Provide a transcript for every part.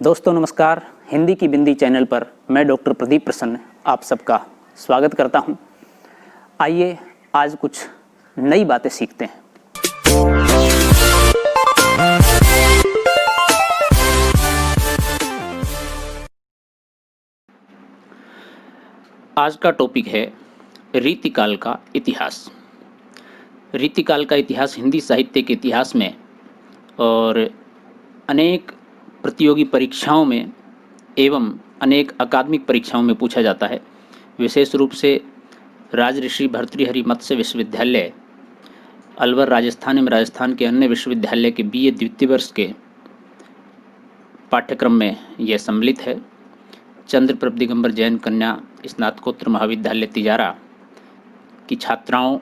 दोस्तों नमस्कार। हिंदी की बिंदी चैनल पर मैं डॉक्टर प्रदीप प्रसन्न आप सबका स्वागत करता हूं। आइए आज कुछ नई बातें सीखते हैं। आज का टॉपिक है रीतिकाल का इतिहास। रीतिकाल का इतिहास हिंदी साहित्य के इतिहास में और अनेक प्रतियोगी परीक्षाओं में एवं अनेक अकादमिक परीक्षाओं में पूछा जाता है। विशेष रूप से राजऋषि भर्तृहरि मत्स्य विश्वविद्यालय अलवर राजस्थान में राजस्थान के अन्य विश्वविद्यालय के बीए द्वितीय वर्ष के पाठ्यक्रम में यह सम्मिलित है। चंद्रप्रभ दिगंबर जैन कन्या स्नातकोत्तर महाविद्यालय तिजारा की छात्राओं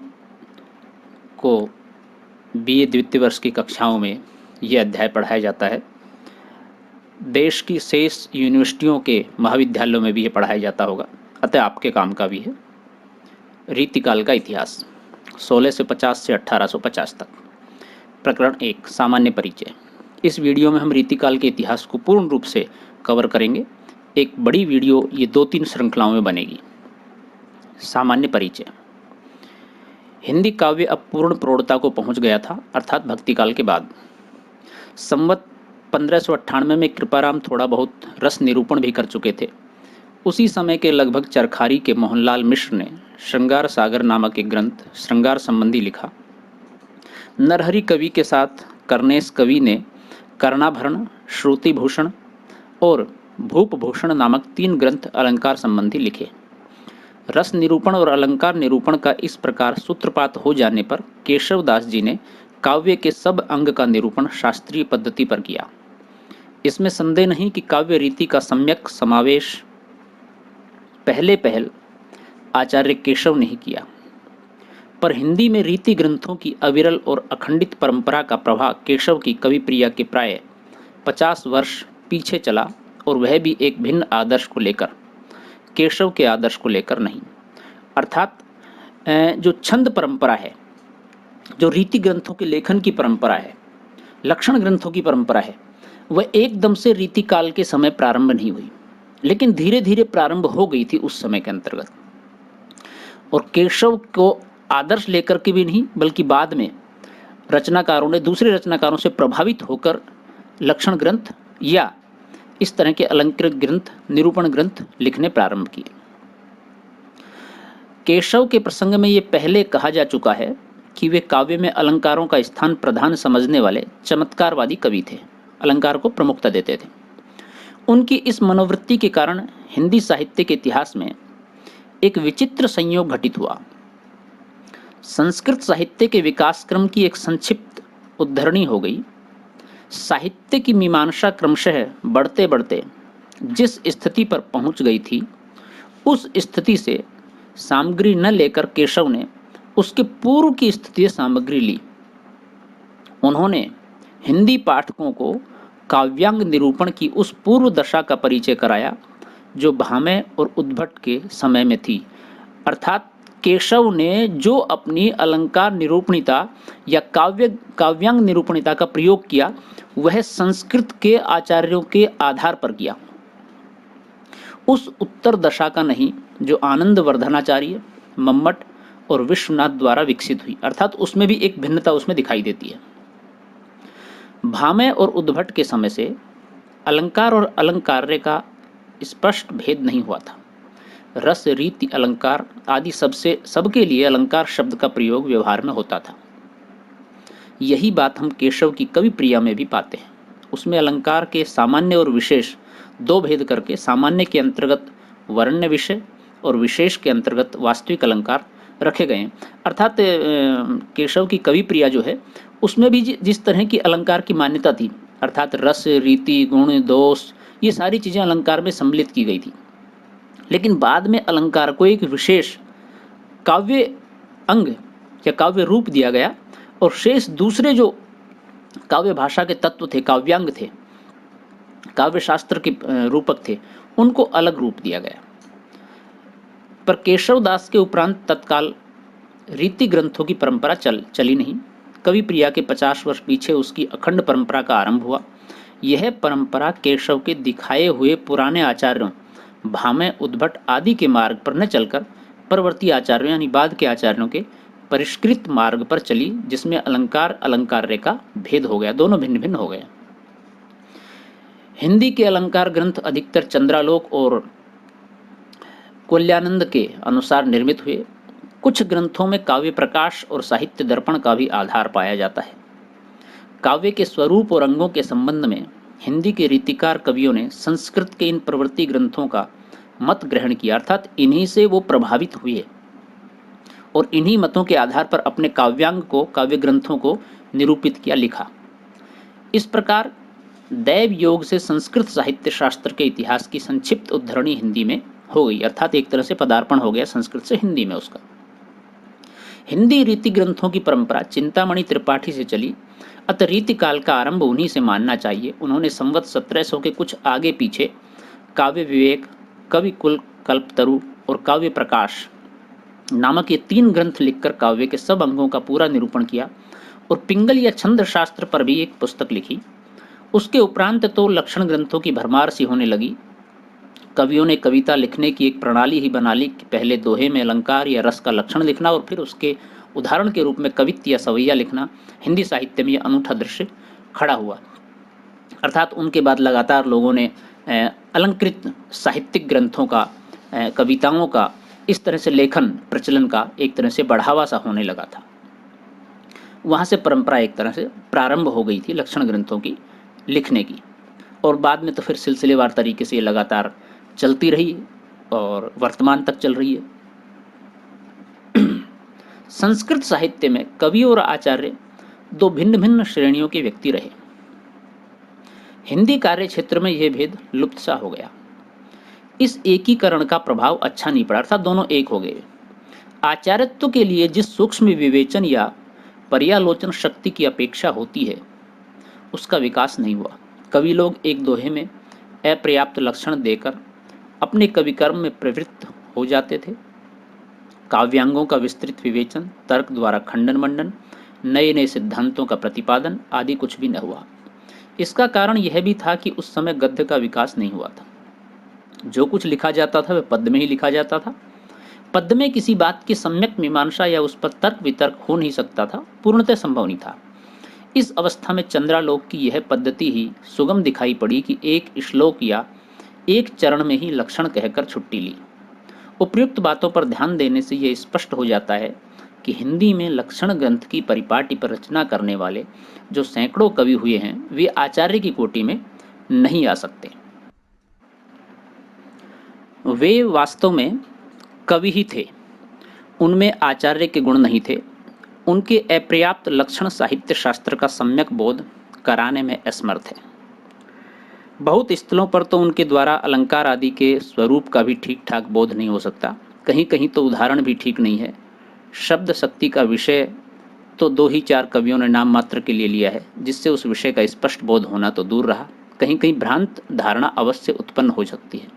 को बीए द्वितीय वर्ष की कक्षाओं में यह अध्याय पढ़ाया जाता है। देश की शेष यूनिवर्सिटियों के महाविद्यालयों में भी ये पढ़ाया जाता होगा, अतः आपके काम का भी है। रीतिकाल का इतिहास 1650 से 1850 तक। प्रकरण 1 सामान्य परिचय। इस वीडियो में हम रीतिकाल के इतिहास को पूर्ण रूप से कवर करेंगे। एक बड़ी वीडियो ये 2-3 श्रृंखलाओं में बनेगी। सामान्य परिचय। हिंदी काव्य अब पूर्ण प्रौढ़ता को पहुंच गया था, अर्थात भक्तिकाल के बाद। संवत 1598 में कृपाराम थोड़ा बहुत रस निरूपण भी कर चुके थे। उसी समय के लगभग चरखारी के मोहनलाल मिश्र ने श्रृंगार सागर नामक एक ग्रंथ श्रृंगार संबंधी लिखा। नरहरि कवि के साथ कर्णेश कवि ने कर्णाभरण, श्रुतिभूषण और भूपभूषण नामक 3 ग्रंथ अलंकार संबंधी लिखे। रस निरूपण और अलंकार निरूपण का इस प्रकार सूत्रपात हो जाने पर केशवदास जी ने काव्य के सब अंग का निरूपण शास्त्रीय पद्धति पर किया। इसमें संदेह नहीं कि काव्य रीति का सम्यक समावेश पहल आचार्य केशव ने ही किया, पर हिंदी में रीति ग्रंथों की अविरल और अखंडित परंपरा का प्रभाव केशव की कवि प्रिया के प्राय 50 वर्ष पीछे चला, और वह भी एक भिन्न आदर्श को लेकर, केशव के आदर्श को लेकर नहीं। अर्थात जो छंद परंपरा है, जो रीति ग्रंथों के लेखन की परंपरा है, लक्षण ग्रंथों की परंपरा है, वह एकदम से रीतिकाल के समय प्रारंभ नहीं हुई, लेकिन धीरे धीरे प्रारंभ हो गई थी उस समय के अंतर्गत। और केशव को आदर्श लेकर के भी नहीं, बल्कि बाद में रचनाकारों ने दूसरे रचनाकारों से प्रभावित होकर लक्षण ग्रंथ या इस तरह के अलंकृत ग्रंथ, निरूपण ग्रंथ लिखने प्रारंभ किए। केशव के प्रसंग में ये पहले कहा जा चुका है कि वे काव्य में अलंकारों का स्थान प्रधान समझने वाले चमत्कारवादी कवि थे, अलंकार को प्रमुखता देते थे। उनकी इस मनोवृत्ति के कारण हिंदी साहित्य के इतिहास में एक विचित्र संयोग घटित हुआ। संस्कृत साहित्य के विकास क्रम की एक संक्षिप्त उद्धरणी हो गई। साहित्य की मीमांसा क्रमशः बढ़ते बढ़ते जिस स्थिति पर पहुंच गई थी, उस स्थिति से सामग्री न लेकर केशव ने उसके पूर्व की स्थिति से सामग्री ली। उन्होंने हिंदी पाठकों को काव्यांग निरूपण की उस पूर्व दशा का परिचय कराया जो भामह और उद्भट के समय में थी। अर्थात केशव ने जो अपनी अलंकार निरूपणिता या काव्यांग निरूपणिता का प्रयोग किया, वह संस्कृत के आचार्यों के आधार पर किया, उस उत्तर दशा का नहीं जो आनंद वर्धनाचार्य, मम्मट और विश्वनाथ द्वारा विकसित हुई। अर्थात उसमें भी एक भिन्नता उसमें दिखाई देती है। भामह और उद्भट के समय से अलंकार और अलंकार्य का स्पष्ट भेद नहीं हुआ था। रस, रीति, अलंकार आदि सबके लिए अलंकार शब्द का प्रयोग व्यवहार में होता था। यही बात हम केशव की कवि प्रिया में भी पाते हैं। उसमें अलंकार के सामान्य और विशेष 2 भेद करके सामान्य के अंतर्गत वर्ण्य विषय और विशेष के अंतर्गत वास्तविक अलंकार रखे गए हैं। अर्थात केशव की कवि प्रिया जो है, उसमें भी जिस तरह की अलंकार की मान्यता थी, अर्थात रस, रीति, गुण, दोष, ये सारी चीज़ें अलंकार में सम्मिलित की गई थी। लेकिन बाद में अलंकार को एक विशेष काव्य अंग या काव्य रूप दिया गया, और शेष दूसरे जो काव्य भाषा के तत्व थे, काव्यांग थे, काव्य शास्त्र के रूपक थे, उनको अलग रूप दिया गया। पर केशवदास के उपरांत तत्काल रीति ग्रंथों की परंपरा चली नहीं। कवि प्रिया के 50 वर्ष पीछे उसकी अखंड परंपरा का आरंभ हुआ। यह परंपरा केशव के दिखाए हुए पुराने आचार्यों भामह, उद्भट आदि के मार्ग पर न चलकर परवर्ती आचार्यों यानी बाद के आचार्यों के परिष्कृत मार्ग पर चली, जिसमें अलंकार अलंकार्य का भेद हो गया, दोनों भिन्न भिन्न हो गए। हिंदी के अलंकार ग्रंथ अधिकतर चंद्रालोक और कुल्यानंद के अनुसार निर्मित हुए। कुछ ग्रंथों में काव्य प्रकाश और साहित्य दर्पण का भी आधार पाया जाता है। काव्य के स्वरूप और अंगों के संबंध में हिंदी के रीतिकार कवियों ने संस्कृत के इन प्रवृत्ति ग्रंथों का मत ग्रहण किया, अर्थात इन्हीं से वो प्रभावित हुए और इन्हीं मतों के आधार पर अपने काव्यांग को, काव्य ग्रंथों को निरूपित किया, लिखा। इस प्रकार दैव योग से संस्कृत साहित्य शास्त्र के इतिहास की संक्षिप्त उद्धरणी हिंदी में हो गई, अर्थात एक तरह से पदार्पण हो गया संस्कृत से हिंदी में उसका। हिंदी रीति ग्रंथों की परंपरा चिंतामणि त्रिपाठी से चली, अतः रीति काल का आरंभ उन्हीं से मानना चाहिए। उन्होंने संवत 1700 के कुछ आगे पीछे काव्य विवेक, कवि कुल, कल्पतरु और काव्य प्रकाश नामक ये 3 ग्रंथ लिखकर काव्य के सब अंगों का पूरा निरूपण किया और पिंगल या छंद शास्त्र पर भी एक पुस्तक लिखी। उसके उपरांत तो लक्षण ग्रंथों की भरमार सी होने लगी। कवियों ने कविता लिखने की एक प्रणाली ही बना ली कि पहले दोहे में अलंकार या रस का लक्षण लिखना और फिर उसके उदाहरण के रूप में कवित्त या सवैया लिखना। हिंदी साहित्य में यह अनूठा दृश्य खड़ा हुआ, अर्थात उनके बाद लगातार लोगों ने अलंकृत साहित्यिक ग्रंथों का, कविताओं का इस तरह से लेखन प्रचलन का एक तरह से बढ़ावा सा होने लगा था। वहाँ से परंपरा एक तरह से प्रारंभ हो गई थी लक्षण ग्रंथों की लिखने की, और बाद में तो फिर सिलसिलेवार तरीके से ये लगातार चलती रही और वर्तमान तक चल रही है। संस्कृत साहित्य में कवि और आचार्य 2 भिन्न भिन्न श्रेणियों के व्यक्ति रहे। हिंदी कार्य क्षेत्र में यह भेद लुप्त सा हो गया। इस एकीकरण का प्रभाव अच्छा नहीं पड़ा, अर्थात दोनों एक हो गए। आचार्यत्व के लिए जिस सूक्ष्म विवेचन या पर्यालोचन शक्ति की अपेक्षा होती है उसका विकास नहीं हुआ। कवि लोग एक दोहे में अपर्याप्त लक्षण देकर अपने कवि कर्म में प्रवृत्त हो जाते थे। काव्यांगों का विस्तृत विवेचन, तर्क द्वारा खंडन मंडन, नए नए सिद्धांतों का प्रतिपादन आदि कुछ भी न हुआ। इसका कारण यह भी था कि उस समय गद्य का विकास नहीं हुआ था। जो कुछ लिखा जाता था वह पद्य में ही लिखा जाता था। पद्य में किसी बात की सम्यक मीमांसा या उस पर तर्क वितर्क हो नहीं सकता था, पूर्णतः संभव नहीं था। इस अवस्था में चंद्रालोक की यह पद्धति ही सुगम दिखाई पड़ी कि एक श्लोक या एक चरण में ही लक्षण कहकर छुट्टी ली। उपयुक्त बातों पर ध्यान देने से यह स्पष्ट हो जाता है कि हिंदी में लक्षण ग्रंथ की परिपाटी पर रचना करने वाले जो सैकड़ों कवि हुए हैं वे आचार्य की कोटि में नहीं आ सकते। वे वास्तव में कवि ही थे, उनमें आचार्य के गुण नहीं थे। उनके अपर्याप्त लक्षण साहित्य शास्त्र का सम्यक बोध कराने में असमर्थ है। बहुत स्थलों पर तो उनके द्वारा अलंकार आदि के स्वरूप का भी ठीक ठाक बोध नहीं हो सकता। कहीं कहीं तो उदाहरण भी ठीक नहीं है। शब्द शक्ति का विषय तो 2 ही 4 कवियों ने नाम मात्र के लिए लिया है, जिससे उस विषय का स्पष्ट बोध होना तो दूर रहा, कहीं कहीं भ्रांत धारणा अवश्य उत्पन्न हो सकती है।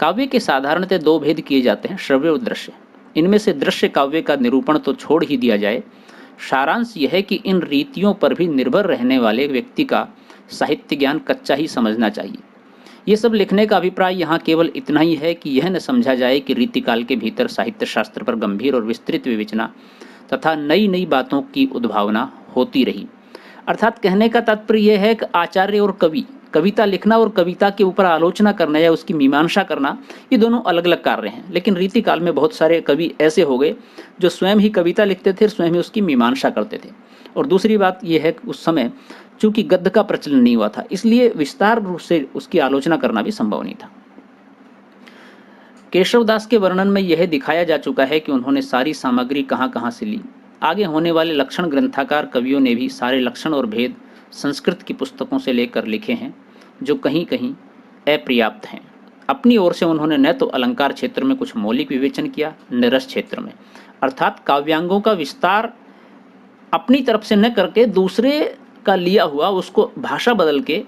काव्य के साधारणतः 2 भेद किए जाते हैं, श्रव्य और दृश्य। इनमें से दृश्य काव्य का निरूपण तो छोड़ ही दिया जाए। सारांश यह है कि इन रीतियों पर भी निर्भर रहने वाले व्यक्ति का साहित्य ज्ञान कच्चा ही समझना चाहिए। ये सब लिखने का अभिप्राय यहाँ केवल इतना ही है कि यह न समझा जाए कि रीतिकाल के भीतर साहित्य शास्त्र पर गंभीर और विस्तृत विवेचना तथा नई नई बातों की उद्भावना होती रही। अर्थात कहने का तात्पर्य यह है कि आचार्य और कवि, कविता लिखना और कविता के ऊपर आलोचना करना या उसकी मीमांसा करना, ये दोनों अलग अलग कार्य हैं। लेकिन रीतिकाल में बहुत सारे कवि ऐसे हो गए जो स्वयं ही कविता लिखते थे, स्वयं ही उसकी मीमांसा करते थे। और दूसरी बात यह है कि उस समय चूंकि गद्य का प्रचलन नहीं हुआ था, इसलिए विस्तार रूप से उसकी आलोचना करना भी संभव नहीं था। केशवदास के वर्णन में यह दिखाया जा चुका है कि उन्होंने सारी सामग्री कहाँ कहाँ से ली। आगे होने वाले लक्षण ग्रंथकार कवियों ने भी सारे लक्षण और भेद संस्कृत की पुस्तकों से लेकर लिखे हैं, जो कहीं कहीं अपर्याप्त हैं। अपनी ओर से उन्होंने न तो अलंकार क्षेत्र में कुछ मौलिक विवेचन किया, न रस क्षेत्र में, अर्थात काव्यांगों का विस्तार अपनी तरफ से न करके दूसरे का लिया हुआ उसको भाषा बदल के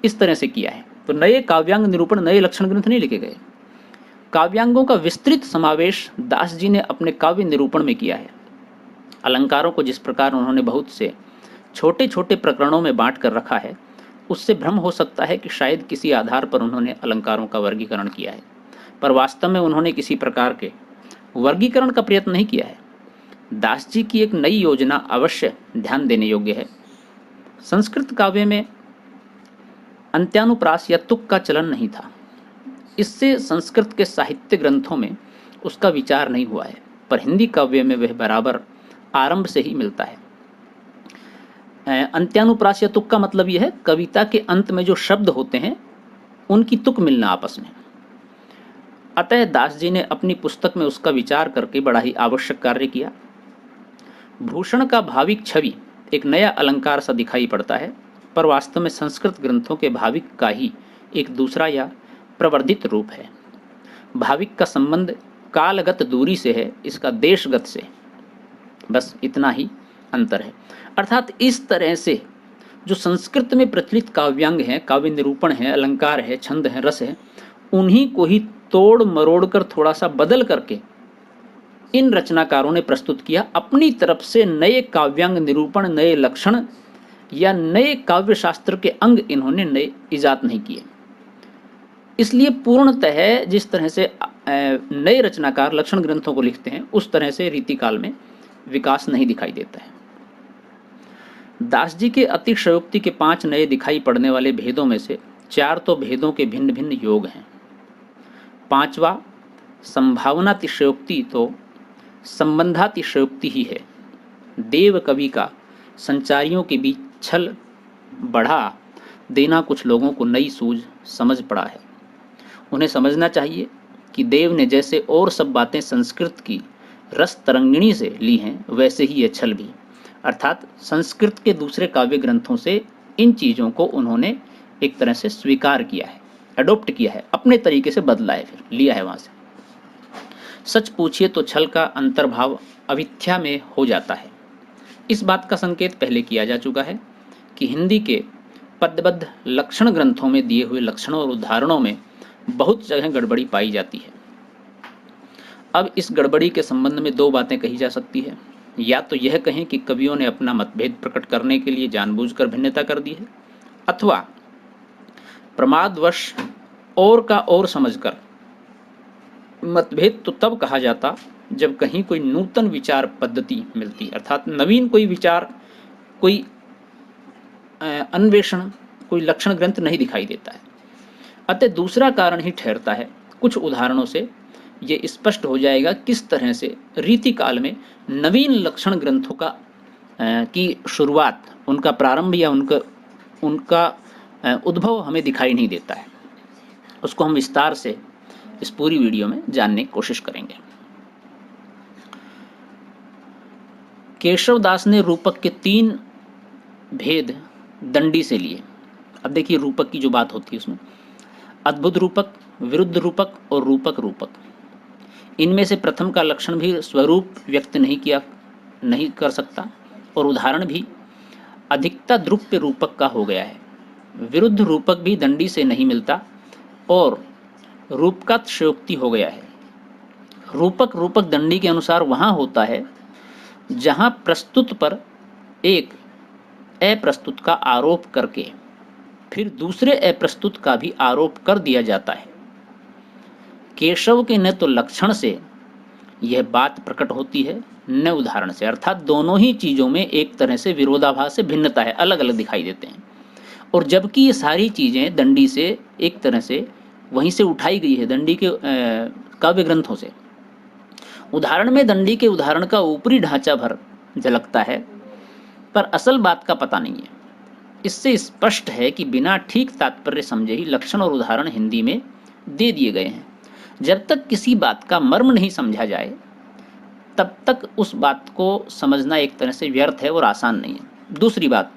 इस तरह से किया है। तो नए काव्यांग निरूपण, नए लक्षण ग्रंथ नहीं लिखे गए। काव्यांगों का विस्तृत समावेश दास जी ने अपने काव्य निरूपण में किया है। अलंकारों को जिस प्रकार उन्होंने बहुत से छोटे छोटे प्रकरणों में बांट कर रखा है, उससे भ्रम हो सकता है कि शायद किसी आधार पर उन्होंने अलंकारों का वर्गीकरण किया है, पर वास्तव में उन्होंने किसी प्रकार के वर्गीकरण का प्रयत्न नहीं किया है। दास जी की एक नई योजना अवश्य ध्यान देने योग्य है। संस्कृत काव्य में अंत्यानुप्रास या तुक का चलन नहीं था। इससे संस्कृत के साहित्य ग्रंथों में उसका विचार नहीं हुआ है, पर हिंदी काव्य में वह बराबर आरंभ से ही मिलता है। अंत्यानुप्रास या तुक का मतलब यह है कविता के अंत में जो शब्द होते हैं उनकी तुक मिलना आपस में। अतः दास जी ने अपनी पुस्तक में उसका विचार करके बड़ा ही आवश्यक कार्य किया। भूषण का भाविक छवि एक नया अलंकार सा दिखाई पड़ता है, पर वास्तव में संस्कृत ग्रंथों के भाविक का ही एक दूसरा या प्रवर्धित रूप है। भाविक का संबंध कालगत दूरी से है, इसका देशगत से। बस इतना ही अंतर है। अर्थात इस तरह से जो संस्कृत में प्रचलित काव्यांग हैं, काव्य निरूपण है, अलंकार है, छंद है, रस है, उन्हीं को ही तोड़ मरोड़ कर थोड़ा सा बदल करके इन रचनाकारों ने प्रस्तुत किया। अपनी तरफ से नए काव्यांग निरूपण, नए लक्षण या नए काव्य शास्त्र के अंग इन्होंने नए इजाद नहीं किए। इसलिए पूर्णतः जिस तरह से नए रचनाकार लक्षण ग्रंथों को लिखते हैं, उस तरह से रीतिकाल में विकास नहीं दिखाई देता है। दास जी के अतिशयोक्ति के 5 नए दिखाई पड़ने वाले भेदों में से 4 तो भेदों के भिन्न भिन्न योग हैं। 5वां संभावनातिशयोक्ति तो संबंधातिशयोक्ति ही है। देव कवि का संचारियों के बीच छल बढ़ा देना कुछ लोगों को नई सूझ समझ पड़ा है। उन्हें समझना चाहिए कि देव ने जैसे और सब बातें संस्कृत की रस तरंगिणी से ली हैं, वैसे ही यह छल भी। अर्थात संस्कृत के दूसरे काव्य ग्रंथों से इन चीज़ों को उन्होंने एक तरह से स्वीकार किया है, अडोप्ट किया है, अपने तरीके से बदला है, फिर लिया है वहाँ से। सच पूछिए तो छल का अंतर्भाव अविथ्या में हो जाता है। इस बात का संकेत पहले किया जा चुका है कि हिंदी के पद्यबद्ध लक्षण ग्रंथों में दिए हुए लक्षणों और उदाहरणों में बहुत जगह गड़बड़ी पाई जाती है। अब इस गड़बड़ी के संबंध में 2 बातें कही जा सकती है। या तो यह कहें कि कवियों ने अपना मतभेद प्रकट करने के लिए जानबूझकर भिन्नता कर दी है, अथवा प्रमादवश और का और समझकर। मतभेद तो तब कहा जाता जब कहीं कोई नूतन विचार पद्धति मिलती, अर्थात नवीन कोई विचार, कोई अन्वेषण, कोई लक्षण ग्रंथ नहीं दिखाई देता है। अतः दूसरा कारण ही ठहरता है। कुछ उदाहरणों से ये स्पष्ट हो जाएगा किस तरह से रीतिकाल में नवीन लक्षण ग्रंथों का की शुरुआत, उनका प्रारंभ या उनका उद्भव हमें दिखाई नहीं देता है। उसको हम विस्तार से इस पूरी वीडियो में जानने की कोशिश करेंगे। केशवदास ने रूपक के 3 भेद दंडी से लिए। अब देखिए रूपक की जो बात होती है उसमें अद्भुत रूपक, विरुद्ध रूपक और रूपक रूपक। इनमें से प्रथम का लक्षण भी स्वरूप व्यक्त नहीं कर सकता और उदाहरण भी अधिकता द्रुप्य रूपक का हो गया है। विरुद्ध रूपक भी दंडी से नहीं मिलता और रूपकातिशयोक्ति हो गया है। रूपक रूपक दंडी के अनुसार वहाँ होता है जहाँ प्रस्तुत पर एक अप्रस्तुत का आरोप करके फिर दूसरे अप्रस्तुत का भी आरोप कर दिया जाता है। केशव के न तो लक्षण से यह बात प्रकट होती है न उदाहरण से, अर्थात दोनों ही चीज़ों में एक तरह से विरोधाभास से भिन्नता है, अलग अलग दिखाई देते हैं। और जबकि ये सारी चीज़ें दंडी से एक तरह से वहीं से उठाई गई है, दंडी के काव्य ग्रंथों से। उदाहरण में दंडी के उदाहरण का ऊपरी ढांचा भर झलकता है, पर असल बात का पता नहीं है। इससे स्पष्ट है कि बिना ठीक तात्पर्य समझे ही लक्षण और उदाहरण हिंदी में दे दिए गए हैं। जब तक किसी बात का मर्म नहीं समझा जाए तब तक उस बात को समझना एक तरह से व्यर्थ है और आसान नहीं है। दूसरी बात,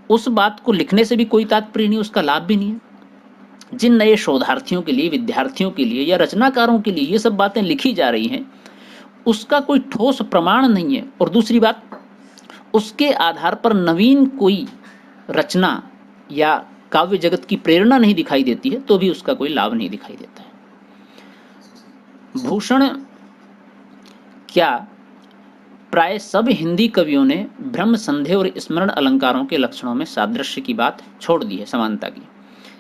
उस बात को लिखने से भी कोई तात्पर्य नहीं, उसका लाभ भी नहीं है। जिन नए शोधार्थियों के लिए, विद्यार्थियों के लिए या रचनाकारों के लिए ये सब बातें लिखी जा रही हैं, उसका कोई ठोस प्रमाण नहीं है। और दूसरी बात, उसके आधार पर नवीन कोई रचना या काव्य जगत की प्रेरणा नहीं दिखाई देती है, तो भी उसका कोई लाभ नहीं दिखाई देता है। भूषण क्या प्राय सब हिंदी कवियों ने ब्रह्म संध्या और स्मरण अलंकारों के लक्षणों में सादृश्य की बात छोड़ दी है, समानता की।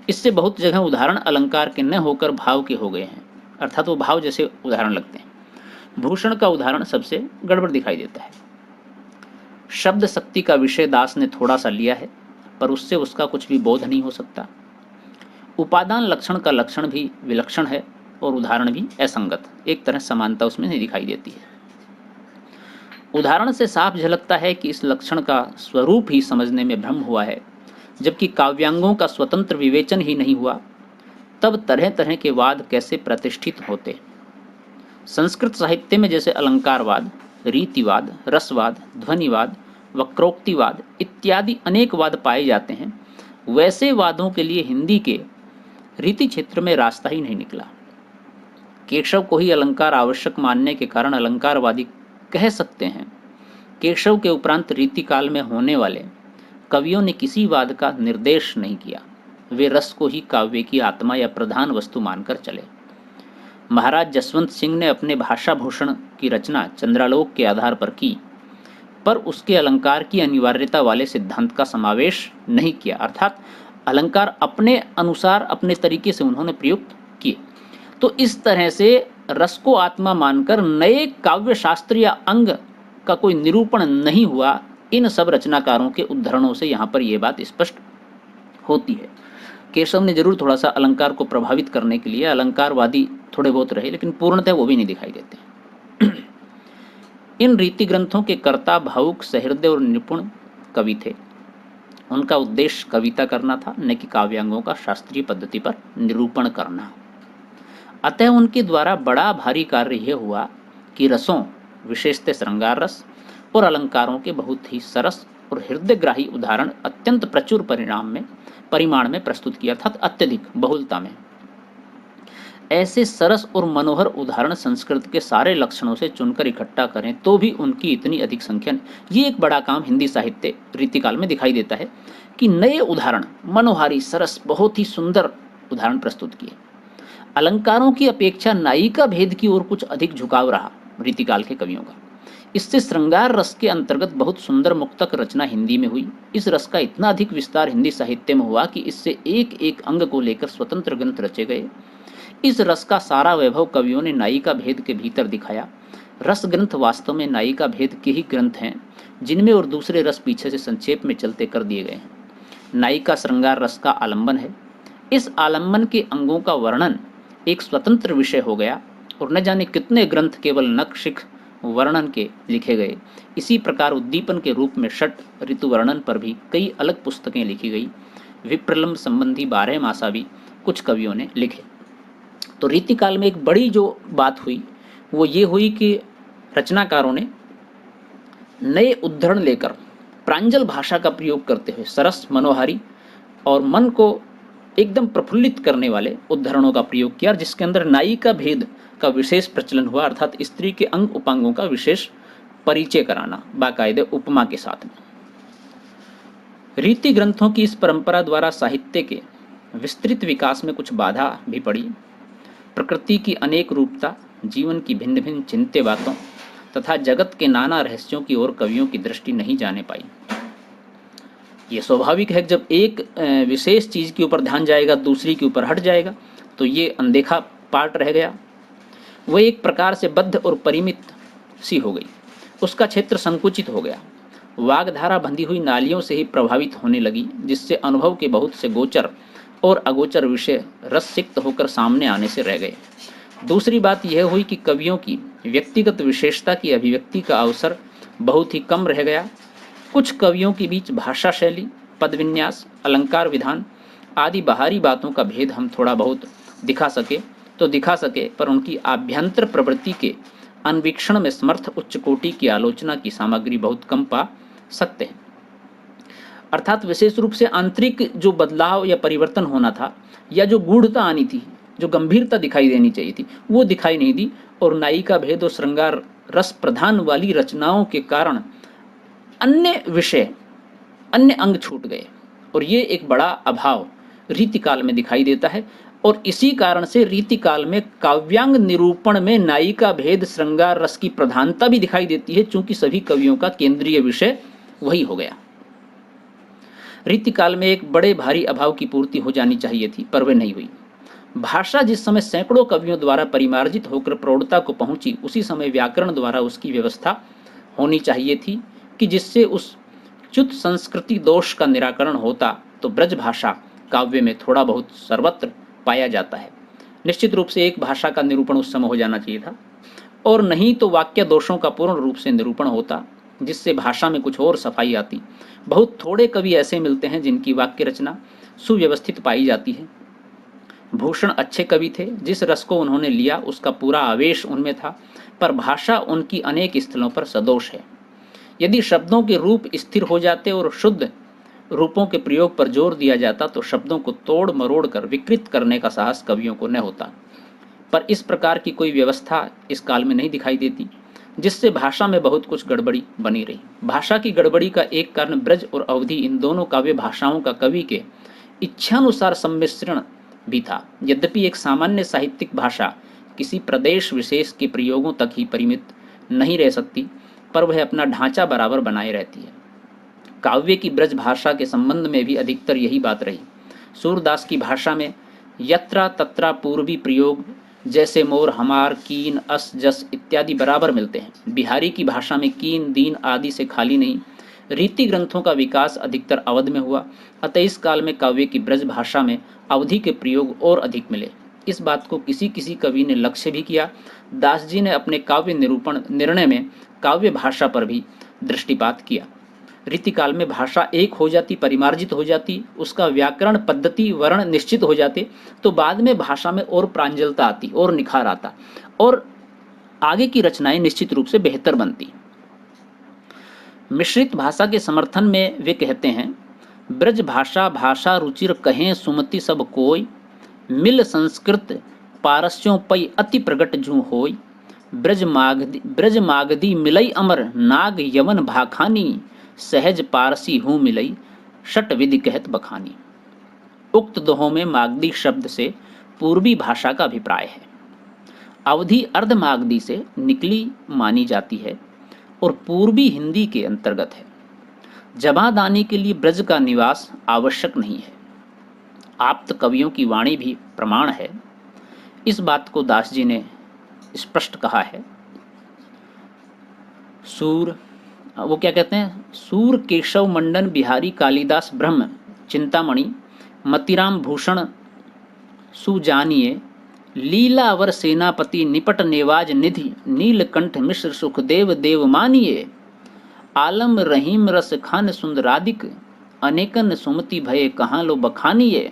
इससे बहुत जगह उदाहरण अलंकार के न होकर भाव के हो गए हैं, अर्थात वो भाव जैसे उदाहरण लगते हैं। भूषण का उदाहरण सबसे गड़बड़ दिखाई देता है। शब्द शक्ति का विषय दास ने थोड़ा सा लिया है, पर उससे उसका कुछ भी बोध नहीं हो सकता। उपादान लक्षण का लक्षण भी विलक्षण है और उदाहरण भी असंगत, एक तरह समानता उसमें नहीं दिखाई देती है। उदाहरण से साफ झलकता है कि इस लक्षण का स्वरूप ही समझने में भ्रम हुआ है, जबकि काव्यांगों का स्वतंत्र विवेचन ही नहीं हुआ, तब तरह तरह के वाद कैसे प्रतिष्ठित होते। संस्कृत साहित्य में जैसे अलंकारवाद, रीतिवाद, रसवाद, ध्वनिवाद, वक्रोक्तिवाद इत्यादि अनेक वाद पाए जाते हैं, वैसे वादों के लिए हिंदी के रीति क्षेत्र में रास्ता ही नहीं निकला। केशव को ही अलंकार आवश्यक मानने के कारण अलंकारवादी कह सकते हैं। केशव के उपरांत रीतिकाल में होने वाले कवियों ने किसी वाद का निर्देश नहीं किया, वे रस को ही काव्य की आत्मा या प्रधान वस्तु मानकर चले। महाराज जसवंत सिंह ने अपने भाषा भूषण की रचना चंद्रालोक के आधार पर की, पर उसके अलंकार की अनिवार्यता वाले सिद्धांत का समावेश नहीं किया, अर्थात अलंकार अपने अनुसार अपने तरीके से उन्होंने प्रयुक्त किए। तो इस तरह से रस को आत्मा मानकर नए काव्य शास्त्र या अंग का कोई निरूपण नहीं हुआ। इन सब रचनाकारों के उद्धरणों से यहाँ पर यह बात स्पष्ट होती है। केशव ने जरूर थोड़ा सा अलंकार को प्रभावित करने के लिए अलंकारवादी थोड़े बहुत रहे, लेकिन पूर्णतः वो भी नहीं दिखाई देते। इन रीति ग्रंथों के कर्ता भावुक, सहृदय और निपुण कवि थे। उनका उद्देश्य कविता करना था, न कि काव्यांगों का शास्त्रीय पद्धति पर निरूपण करना। अतः उनके द्वारा बड़ा भारी कार्य यह हुआ कि रसों, विशेषतः श्रृंगार रस और अलंकारों के बहुत ही सरस और हृदयग्राही उदाहरण अत्यंत प्रचुर परिमाण में प्रस्तुत किया, अर्थात अत्यधिक बहुलता में। ऐसे सरस और मनोहर उदाहरण संस्कृत के सारे लक्षणों से चुनकर इकट्ठा करें तो भी उनकी इतनी अधिक संख्या नहीं। ये एक बड़ा काम हिंदी साहित्य रीतिकाल में दिखाई देता है कि नए उदाहरण, मनोहारी, सरस, बहुत ही सुंदर उदाहरण प्रस्तुत किए। अलंकारों की अपेक्षा नायिका भेद की ओर कुछ अधिक झुकाव रहा रीतिकाल के कवियों का। इससे श्रृंगार रस के अंतर्गत बहुत सुंदर मुक्तक रचना हिंदी में हुई। इस रस का इतना अधिक विस्तार हिंदी साहित्य में हुआ कि इससे एक एक अंग को लेकर स्वतंत्र ग्रंथ रचे गए। इस रस का सारा वैभव कवियों ने नायिका भेद के भीतर दिखाया। रस ग्रंथ वास्तव में नायिका भेद के ही ग्रंथ हैं, जिनमें और दूसरे रस पीछे से संक्षेप में चलते कर दिए गए हैं। नायिका श्रृंगार रस का आलंबन है। इस आलंबन के अंगों का वर्णन एक स्वतंत्र विषय हो गया और न जाने कितने ग्रंथ केवल नखशिख वर्णन के लिखे गए। इसी प्रकार उद्दीपन के रूप में षट ऋतु वर्णन पर भी कई अलग पुस्तकें लिखी गई। विप्रलंब संबंधी 12 मासा भी कुछ कवियों ने लिखे। तो रीतिकाल में एक बड़ी जो बात हुई वो ये हुई कि रचनाकारों ने नए उद्धरण लेकर प्रांजल भाषा का प्रयोग करते हुए सरस, मनोहारी और मन को एकदम प्रफुल्लित करने वाले उद्धरणों का प्रयोग किया, जिसके अंदर नायिका भेद का विशेष प्रचलन हुआ, अर्थात स्त्री के अंग उपांगों का विशेष परिचय कराना बाकायदे उपमा के साथ में। रीति ग्रंथों की इस परंपरा द्वारा साहित्य के विस्तृत विकास में कुछ बाधा भी पड़ी। प्रकृति की अनेक रूपता, जीवन की भिन्न भिन्न चिंत्य बातों तथा जगत के नाना रहस्यों की ओर कवियों की दृष्टि नहीं जाने पाई। ये स्वाभाविक है कि जब एक विशेष चीज़ के ऊपर ध्यान जाएगा, दूसरी के ऊपर हट जाएगा, तो ये अनदेखा पार्ट रह गया। वह एक प्रकार से बद्ध और परिमित सी हो गई, उसका क्षेत्र संकुचित हो गया। वागधारा बंधी हुई नालियों से ही प्रभावित होने लगी, जिससे अनुभव के बहुत से गोचर और अगोचर विषय रससिक्त होकर सामने आने से रह गए। दूसरी बात यह हुई कि कवियों की व्यक्तिगत विशेषता की अभिव्यक्ति का अवसर बहुत ही कम रह गया। कुछ कवियों के बीच भाषा शैली, पद विन्यास, अलंकार विधान आदि बाहरी बातों का भेद हम थोड़ा बहुत दिखा सके, पर उनकी आभ्यंतर प्रवृत्ति के अन्वीक्षण में समर्थ उच्च कोटि की आलोचना की सामग्री बहुत कम पा सकते हैं। अर्थात विशेष रूप से आंतरिक जो बदलाव या परिवर्तन होना था, या जो गूढ़ता आनी थी, जो गंभीरता दिखाई देनी चाहिए थी, वो दिखाई नहीं दी। और नायिका भेद और श्रृंगार रस प्रधान वाली रचनाओं के कारण अन्य विषय, अन्य अंग छूट गए, और ये एक बड़ा अभाव रीतिकाल में दिखाई देता है। और इसी कारण से रीतिकाल में काव्यांग निरूपण में नायिका भेद श्रृंगार रस की प्रधानता भी दिखाई देती है, चूंकि सभी कवियों का केंद्रीय विषय वही हो गया। रीतिकाल में एक बड़े भारी अभाव की पूर्ति हो जानी चाहिए थी, पर वह नहीं हुई। भाषा जिस समय सैकड़ों कवियों द्वारा परिमार्जित होकर प्रौढ़ता को पहुंची, उसी समय व्याकरण द्वारा उसकी व्यवस्था होनी चाहिए थी कि जिससे उस च्युत संस्कृति दोष का निराकरण होता। तो ब्रज भाषा काव्य में थोड़ा बहुत सर्वत्र पाया जाता है। निश्चित रूप से एक भाषा का निरूपण उस समय हो जाना चाहिए था, और नहीं तो वाक्य दोषों का पूर्ण रूप से निरूपण होता, जिससे भाषा में कुछ और सफाई आती। बहुत थोड़े कवि ऐसे मिलते हैं जिनकी वाक्य रचना सुव्यवस्थित पाई जाती है। भूषण अच्छे कवि थे, जिस रस को उन्होंने लिया उसका पूरा आवेश उनमें था, पर भाषा उनकी अनेक स्थलों पर सदोष है। यदि शब्दों के रूप स्थिर हो जाते और शुद्ध रूपों के प्रयोग पर जोर दिया जाता तो शब्दों को तोड़ मरोड़ कर विकृत करने का साहस कवियों को न होता। पर इस प्रकार की कोई व्यवस्था इस काल में नहीं दिखाई देती, जिससे भाषा में बहुत कुछ गड़बड़ी बनी रही। भाषा की गड़बड़ी का एक कारण ब्रज और अवधि इन दोनों काव्य भाषाओं का कवि के इच्छानुसार सम्मिश्रण भी था। यद्यपि एक सामान्य साहित्यिक भाषा किसी प्रदेश विशेष के प्रयोगों तक ही परिमित नहीं रह सकती, पर वह अपना ढांचा बराबर बनाए रहती है। काव्य की ब्रज भाषा के संबंध में भी अधिकतर यही बात रही। सूरदास की भाषा में यत्रा तत्रा पूर्वी प्रयोग जैसे मोर हमार कीन अस जस इत्यादि बराबर मिलते हैं। बिहारी की भाषा में कीन दीन आदि से खाली नहीं। रीति ग्रंथों का विकास अधिकतर अवध में हुआ, अतः इस काल में काव्य की ब्रज भाषा में अवधि के प्रयोग और अधिक मिले। इस बात को किसी किसी कवि ने लक्ष्य भी किया। दास जी ने अपने काव्य निरूपण निर्णय में काव्य भाषा पर भी दृष्टिपात किया। रीतिकाल में भाषा एक हो जाती, परिमार्जित हो जाती, उसका व्याकरण पद्धति वर्ण निश्चित हो जाते, तो बाद में भाषा में और प्रांजलता आती और निखार आता, और आगे की रचनाएं निश्चित रूप से बेहतर बनती। मिश्रित भाषा के समर्थन में वे कहते हैं, ब्रज भाषा भाषा रुचिर कहें सुमति सब कोय, मिल संस्कृत पारस्यों पै अति प्रगट जू होय, ब्रज मागधी मिलई अमर नाग यवन भाखानी, सहज पारसी हूँ मिलई शट विधि कहत बखानी। उक्त दोहों में मागधी शब्द से पूर्वी भाषा का अभिप्राय है। अवधि अर्ध मागधी से निकली मानी जाती है और पूर्वी हिंदी के अंतर्गत है। जमादानी के लिए ब्रज का निवास आवश्यक नहीं है। आप्त कवियों की वाणी भी प्रमाण है। इस बात को दास जी ने स्पष्ट कहा है। सूर वो क्या कहते हैं, सूर केशव मंडन बिहारी कालिदास ब्रह्म चिंतामणि मतिराम भूषण सुजानिए लीलावर सेनापति निपट नेवाज निधि नीलकंठ मिश्र सुखदेव देव मानिए, आलम रहीम रस खान सुंदरादिक अनेकन सुमति भये कहाँ लो बखानिए,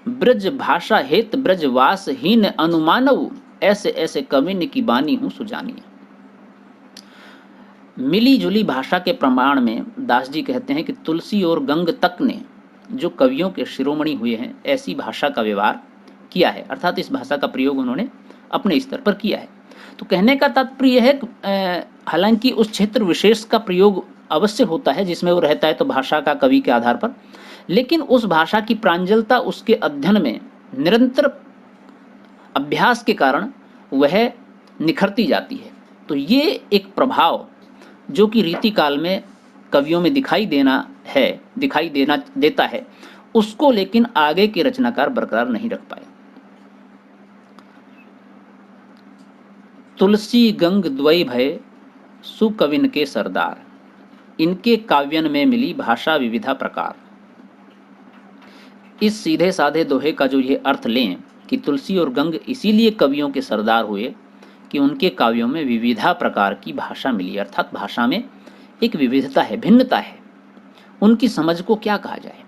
ब्रज भाषा हेत ब्रजवास हीन अनुमानव ऐसे ऐसे कविन की बानी हूँ सुजानिए। मिली जुली भाषा के प्रमाण में दास जी कहते हैं कि तुलसी और गंग तक ने जो कवियों के शिरोमणि हुए हैं ऐसी भाषा का व्यवहार किया है, अर्थात इस भाषा का प्रयोग उन्होंने अपने स्तर पर किया है। तो कहने का तात्पर्य है, हालांकि उस क्षेत्र विशेष का प्रयोग अवश्य होता है जिसमें वो रहता है, तो भाषा का कवि के आधार पर, लेकिन उस भाषा की प्रांजलता उसके अध्ययन में निरंतर अभ्यास के कारण वह निखरती जाती है। तो ये एक प्रभाव जो कि रीतिकाल में कवियों में दिखाई देता है, उसको लेकिन आगे के रचनाकार बरकरार नहीं रख पाए। तुलसी गंग द्वय भय सुकविन के सरदार, इनके काव्यन में मिली भाषा विविधा प्रकार। इस सीधे साधे दोहे का जो ये अर्थ लें कि तुलसी और गंग इसीलिए कवियों के सरदार हुए कि उनके काव्यों में विविधा प्रकार की भाषा मिली, अर्थात भाषा में एक विविधता है, भिन्नता है। उनकी समझ को क्या कहा जाए।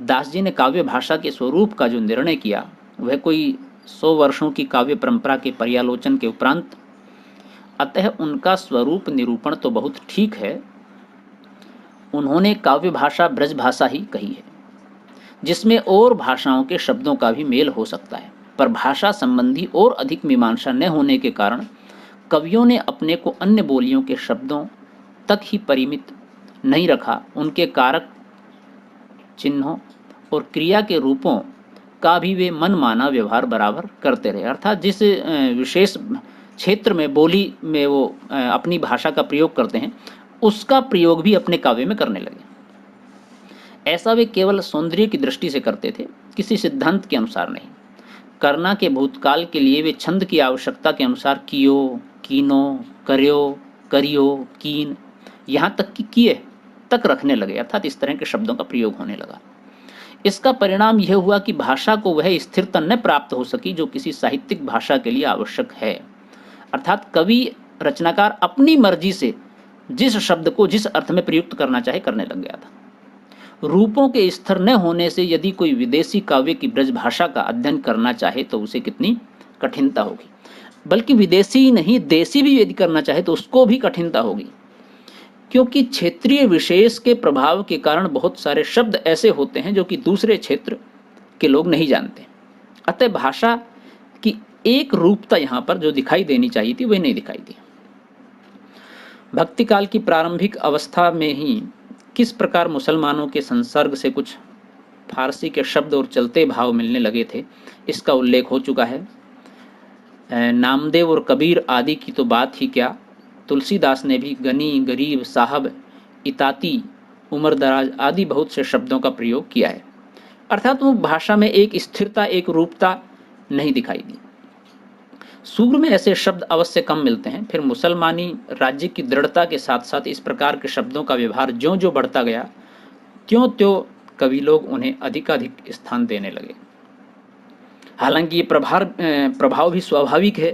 दास जी ने काव्य भाषा के स्वरूप का जो निर्णय किया वह कोई 100 वर्षों की काव्य परंपरा के पर्यालोचन के उपरांत, अतः उनका स्वरूप निरूपण तो बहुत ठीक है। उन्होंने काव्य भाषा ब्रज भाषा ही कही है, जिसमें और भाषाओं के शब्दों का भी मेल हो सकता है, पर भाषा संबंधी और अधिक मीमांसा न होने के कारण कवियों ने अपने को अन्य बोलियों के शब्दों तक ही परिमित नहीं रखा। उनके कारक चिन्हों और क्रिया के रूपों का भी वे मनमाना व्यवहार बराबर करते रहे। अर्थात जिस विशेष क्षेत्र में बोली में वो अपनी भाषा का प्रयोग करते हैं, उसका प्रयोग भी अपने काव्य में करने लगे। ऐसा वे केवल सौंदर्य की दृष्टि से करते थे, किसी सिद्धांत के अनुसार नहीं। करना के भूतकाल के लिए वे छंद की आवश्यकता के अनुसार कियो, कीनो, कर्यो, करियो, कीन, यहाँ तक कि किए तक रखने लगे। अर्थात इस तरह के शब्दों का प्रयोग होने लगा। इसका परिणाम यह हुआ कि भाषा को वह स्थिरता न प्राप्त हो सकी जो किसी साहित्यिक भाषा के लिए आवश्यक है। अर्थात कवि रचनाकार अपनी मर्जी से जिस शब्द को जिस अर्थ में प्रयुक्त करना चाहे करने लग गया था। रूपों के स्थिर न होने से यदि कोई विदेशी काव्य की ब्रज भाषा का अध्ययन करना चाहे तो उसे कितनी कठिनता होगी। बल्कि विदेशी ही नहीं, देशी भी यदि करना चाहे तो उसको भी कठिनता होगी, क्योंकि क्षेत्रीय विशेष के प्रभाव के कारण बहुत सारे शब्द ऐसे होते हैं जो कि दूसरे क्षेत्र के लोग नहीं जानते। अतः भाषा की एक रूपता यहाँ पर जो दिखाई देनी चाहिए थी वह नहीं दिखाई दी। भक्ति काल की प्रारंभिक अवस्था में ही किस प्रकार मुसलमानों के संसर्ग से कुछ फारसी के शब्द और चलते भाव मिलने लगे थे, इसका उल्लेख हो चुका है। नामदेव और कबीर आदि की तो बात ही क्या, तुलसीदास ने भी गनी, गरीब, साहब, इताती, उम्र दराज आदि बहुत से शब्दों का प्रयोग किया है। अर्थात वो भाषा में एक स्थिरता, एक रूपता नहीं दिखाई दी। सूर में ऐसे शब्द अवश्य कम मिलते हैं। फिर मुसलमानी राज्य की दृढ़ता के साथ साथ इस प्रकार के शब्दों का व्यवहार ज्यों ज्यों बढ़ता गया, त्यों त्यों कवि लोग उन्हें अधिकाधिक स्थान देने लगे। हालांकि ये प्रभाव भी स्वाभाविक है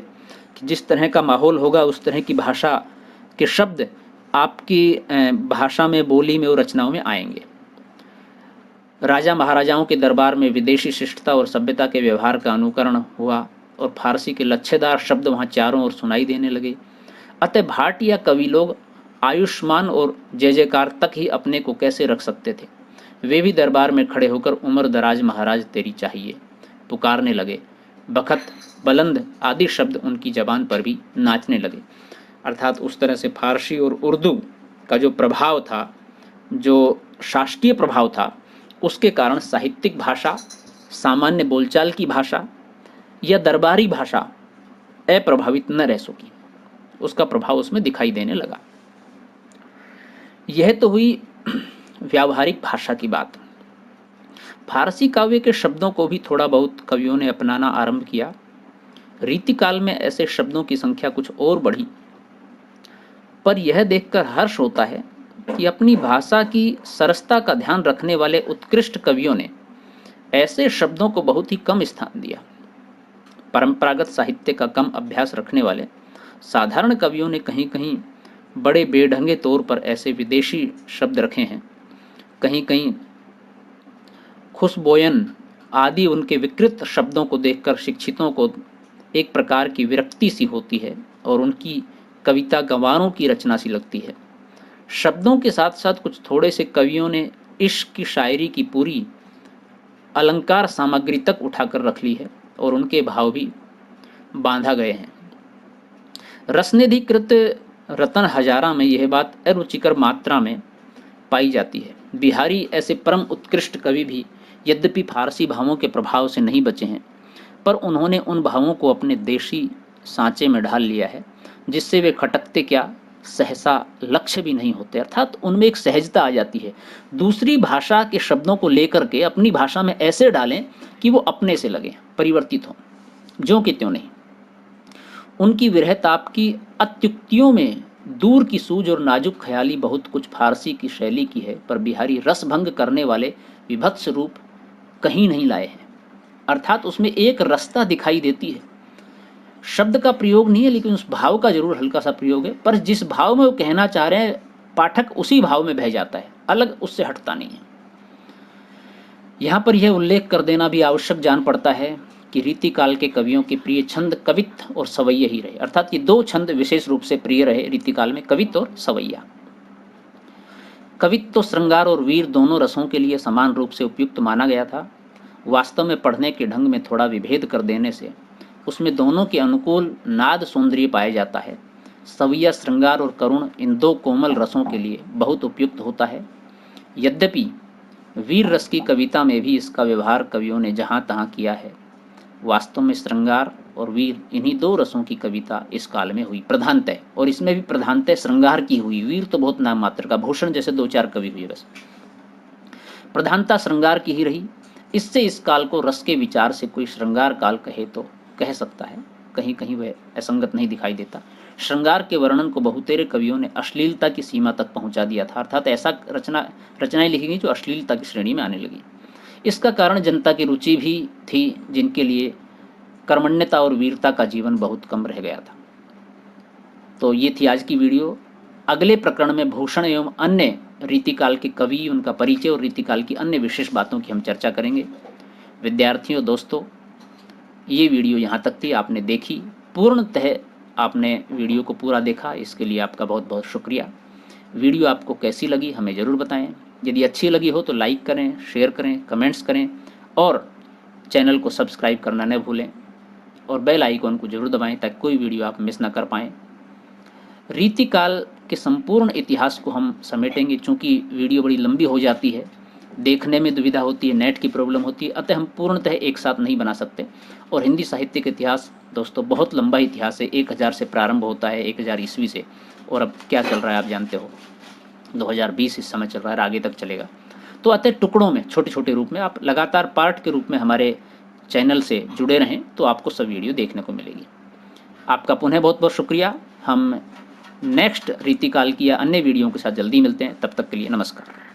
कि जिस तरह का माहौल होगा उस तरह की भाषा के शब्द आपकी भाषा में, बोली में और रचनाओं में आएंगे। राजा महाराजाओं के दरबार में विदेशी शिष्टता और सभ्यता के व्यवहार का अनुकरण हुआ और फारसी के लच्छेदार शब्द वहाँ चारों ओर सुनाई देने लगे। अतः भाट या कवि लोग आयुष्मान और जय जयकार तक ही अपने को कैसे रख सकते थे। वे भी दरबार में खड़े होकर उम्र दराज महाराज तेरी चाहिए पुकारने लगे। बखत, बुलंद आदि शब्द उनकी जबान पर भी नाचने लगे। अर्थात उस तरह से फारसी और उर्दू का जो प्रभाव था, जो शास्त्रीय प्रभाव था, उसके कारण साहित्यिक भाषा, सामान्य बोलचाल की भाषा या दरबारी भाषा अप्रभावित न रह सकी। उसका प्रभाव उसमें दिखाई देने लगा। यह तो हुई व्यावहारिक भाषा की बात। फारसी काव्य के शब्दों को भी थोड़ा बहुत कवियों ने अपनाना आरंभ किया। रीतिकाल में ऐसे शब्दों की संख्या कुछ और बढ़ी, पर यह देखकर हर्ष होता है कि अपनी भाषा की सरसता का ध्यान रखने वाले उत्कृष्ट कवियों ने ऐसे शब्दों को बहुत ही कम स्थान दिया। परंपरागत साहित्य का कम अभ्यास रखने वाले साधारण कवियों ने कहीं कहीं बड़े बेढंगे तौर पर ऐसे विदेशी शब्द रखे हैं। कहीं कहीं खुशबोयन आदि उनके विकृत शब्दों को देखकर शिक्षितों को एक प्रकार की विरक्ति सी होती है और उनकी कविता गंवारों की रचना सी लगती है। शब्दों के साथ साथ कुछ थोड़े से कवियों ने इश्क की शायरी की पूरी अलंकार सामग्री तक उठाकर रख ली है और उनके भाव भी बांधा गए हैं। रसनिधिकृत रतन हजारा में यह बात अरुचिकर मात्रा में पाई जाती है। बिहारी ऐसे परम उत्कृष्ट कवि भी यद्यपि फारसी भावों के प्रभाव से नहीं बचे हैं, पर उन्होंने उन भावों को अपने देशी सांचे में ढाल लिया है जिससे वे खटकते क्या, सहसा लक्ष्य भी नहीं होते। अर्थात उनमें एक सहजता आ जाती है। दूसरी भाषा के शब्दों को लेकर के अपनी भाषा में ऐसे डालें कि वो अपने से लगे, परिवर्तित हों, ज्यों कि त्यों नहीं। उनकी विरह ताप की अत्युक्तियों में दूर की सूझ और नाजुक ख्याली बहुत कुछ फारसी की शैली की है, पर बिहारी रसभंग करने वाले विभत्स रूप कहीं नहीं लाए हैं। अर्थात उसमें एक रसता दिखाई देती है। शब्द का प्रयोग नहीं है, लेकिन उस भाव का जरूर हल्का सा प्रयोग है, पर जिस भाव में वो कहना चाह रहे हैं पाठक उसी भाव में बह जाता है, अलग उससे हटता नहीं है। यहाँ पर यह उल्लेख कर देना भी आवश्यक जान पड़ता है कि रीतिकाल के कवियों के प्रिय छंद कवित्त और सवैया ही रहे। अर्थात ये दो छंद विशेष रूप से प्रिय रहे रीतिकाल में, कवित्त और सवैया। कवित्त तो श्रृंगार और वीर दोनों रसों के लिए समान रूप से उपयुक्त माना गया था। वास्तव में पढ़ने के ढंग में थोड़ा विभेद कर देने से उसमें दोनों के अनुकूल नाद सौंदर्य पाया जाता है। सवैया श्रृंगार और करुण इन दो कोमल रसों के लिए बहुत उपयुक्त होता है। यद्यपि वीर रस की कविता में भी इसका व्यवहार कवियों ने जहाँ तहाँ किया है। वास्तव में श्रृंगार और वीर इन्हीं दो रसों की कविता इस काल में हुई प्रधानतः, और इसमें भी प्रधानतः श्रृंगार की हुई। वीर तो बहुत नाम मात्र का, भूषण जैसे दो चार कवि हुए बस, प्रधानता श्रृंगार की ही रही। इससे इस काल को रस के विचार से कोई श्रृंगार काल कहे तो कह सकता है, कहीं कहीं वह असंगत नहीं दिखाई देता। श्रृंगार के वर्णन को बहुतेरे कवियों ने अश्लीलता की सीमा तक पहुंचा दिया था, अर्थात ऐसा रचनाएं लिखी गई जो अश्लीलता की श्रेणी में आने लगी। इसका कारण जनता की रुचि भी थी, जिनके लिए कर्मण्यता और वीरता का जीवन बहुत कम रह गया था। तो ये थी आज की वीडियो। अगले प्रकरण में भूषण एवं अन्य रीतिकाल के कवि, उनका परिचय और रीतिकाल की अन्य विशेष बातों की हम चर्चा करेंगे। विद्यार्थियों, दोस्तों, ये वीडियो यहाँ तक थी, आपने देखी, पूर्णतः आपने वीडियो को पूरा देखा, इसके लिए आपका बहुत बहुत शुक्रिया। वीडियो आपको कैसी लगी हमें ज़रूर बताएं। यदि अच्छी लगी हो तो लाइक करें, शेयर करें, कमेंट्स करें और चैनल को सब्सक्राइब करना न भूलें और बेल आइकॉन को जरूर दबाएं ताकि कोई वीडियो आप मिस ना कर पाएँ। रीतिकाल के संपूर्ण इतिहास को हम समेटेंगे, चूँकि वीडियो बड़ी लंबी हो जाती है, देखने में दुविधा होती है, नेट की प्रॉब्लम होती है, अतः हम पूर्णतः एक साथ नहीं बना सकते। और हिंदी साहित्य का इतिहास दोस्तों बहुत लंबा इतिहास है, 1000 से प्रारंभ होता है, 1000 ईस्वी से, और अब क्या चल रहा है आप जानते हो, 2020 इस समय चल रहा है, आगे तक चलेगा। तो अतः टुकड़ों में, छोटे छोटे रूप में, आप लगातार पार्ट के रूप में हमारे चैनल से जुड़े रहें तो आपको सब वीडियो देखने को मिलेगी। आपका पुनः बहुत बहुत शुक्रिया। हम नेक्स्ट रीतिकाल की या अन्य वीडियो के साथ जल्दी मिलते हैं, तब तक के लिए नमस्कार।